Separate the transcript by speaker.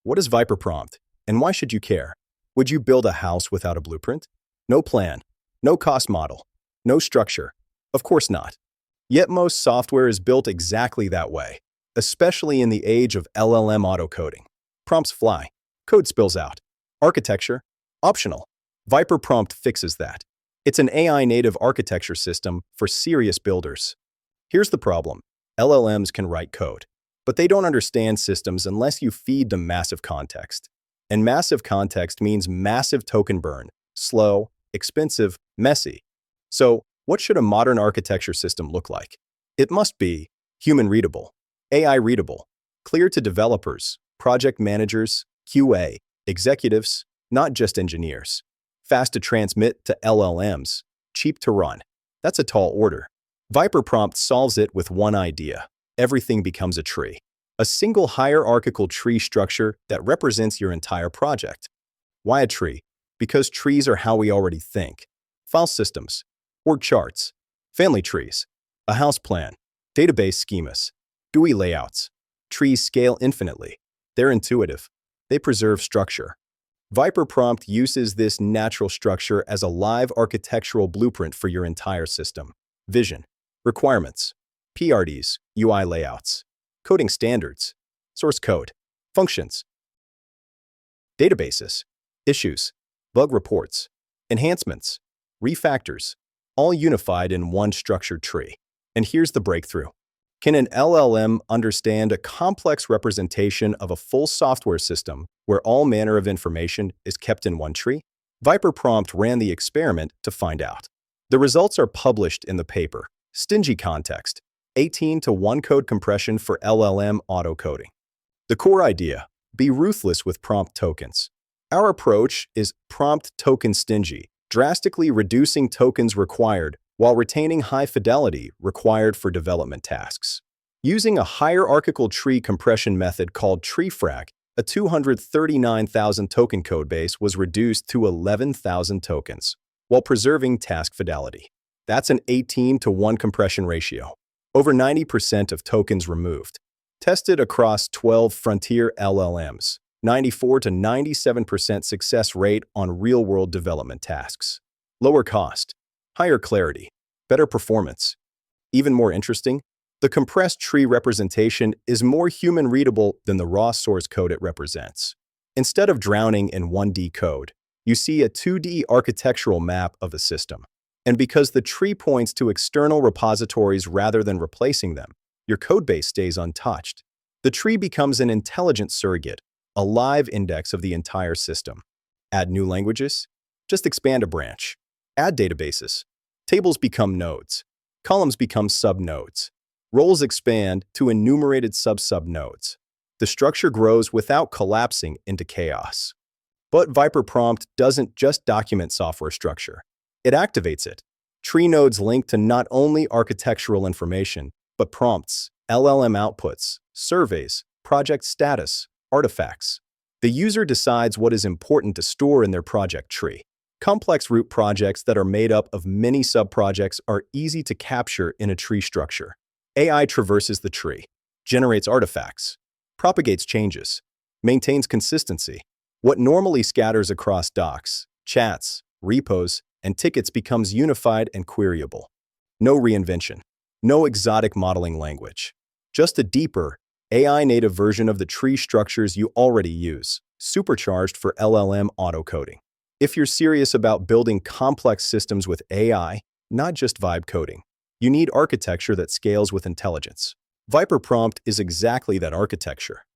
Speaker 1: What is Viper Prompt, and why should you care? Would you build a house without a blueprint? No plan, no cost model, no structure. Of course not. Yet most software is built exactly that way, especially in the age of LLM autocoding. Prompts fly, code spills out. Architecture? Optional. Viper Prompt fixes that. It's an AI-native architecture system for serious builders. Here's the problem. LLMs can write code, but they don't understand systems unless you feed them massive context. And massive context means massive token burn, slow, expensive, messy. So, what should a modern architecture system look like? It must be human-readable, AI-readable, clear to developers, project managers, QA, executives, not just engineers. Fast to transmit to LLMs, cheap to run. That's a tall order. Viper Prompt solves it with one idea. Everything becomes a tree. A single hierarchical tree structure that represents your entire project. Why a tree? Because trees are how we already think. File systems, org charts, family trees, a house plan, database schemas, GUI layouts. Trees scale infinitely. They're intuitive. They preserve structure. Viper Prompt uses this natural structure as a live architectural blueprint for your entire system. Vision, requirements, PRDs, UI layouts, coding standards, source code, functions, databases, issues, bug reports, enhancements, refactors, all unified in one structured tree. And here's the breakthrough. Can an LLM understand a complex representation of a full software system where all manner of information is kept in one tree? Viper Prompt ran the experiment to find out. The results are published in the paper. Stingy context, 18:1 code compression for LLM autocoding. The core idea, be ruthless with prompt tokens. Our approach is prompt token stingy, drastically reducing tokens required while retaining high fidelity required for development tasks. Using a hierarchical tree compression method called TREEFRAG, a 239,000 token codebase was reduced to 11,000 tokens, while preserving task fidelity. That's an 18:1 compression ratio. Over 90% of tokens removed. Tested across 12 frontier LLMs, 94 to 97% success rate on real-world development tasks. Lower cost, higher clarity, better performance. Even more interesting, the compressed tree representation is more human-readable than the raw source code it represents. Instead of drowning in 1D code, you see a 2D architectural map of a system. And because the tree points to external repositories rather than replacing them, your codebase stays untouched. The tree becomes an intelligent surrogate, a live index of the entire system. Add new languages? Just expand a branch. Add databases. Tables become nodes. Columns become subnodes. Roles expand to enumerated sub-subnodes. The structure grows without collapsing into chaos. But Viper Prompt doesn't just document software structure. It activates it. Tree nodes link to not only architectural information, but prompts, LLM outputs, surveys, project status, artifacts. The user decides what is important to store in their project tree. Complex root projects that are made up of many subprojects are easy to capture in a tree structure. AI traverses the tree, generates artifacts, propagates changes, maintains consistency. What normally scatters across docs, chats, repos, and tickets becomes unified and queryable. No reinvention, no exotic modeling language. Just a deeper, AI-native version of the tree structures you already use, supercharged for LLM autocoding. If you're serious about building complex systems with AI, not just vibe coding, you need architecture that scales with intelligence. Viper Prompt is exactly that architecture.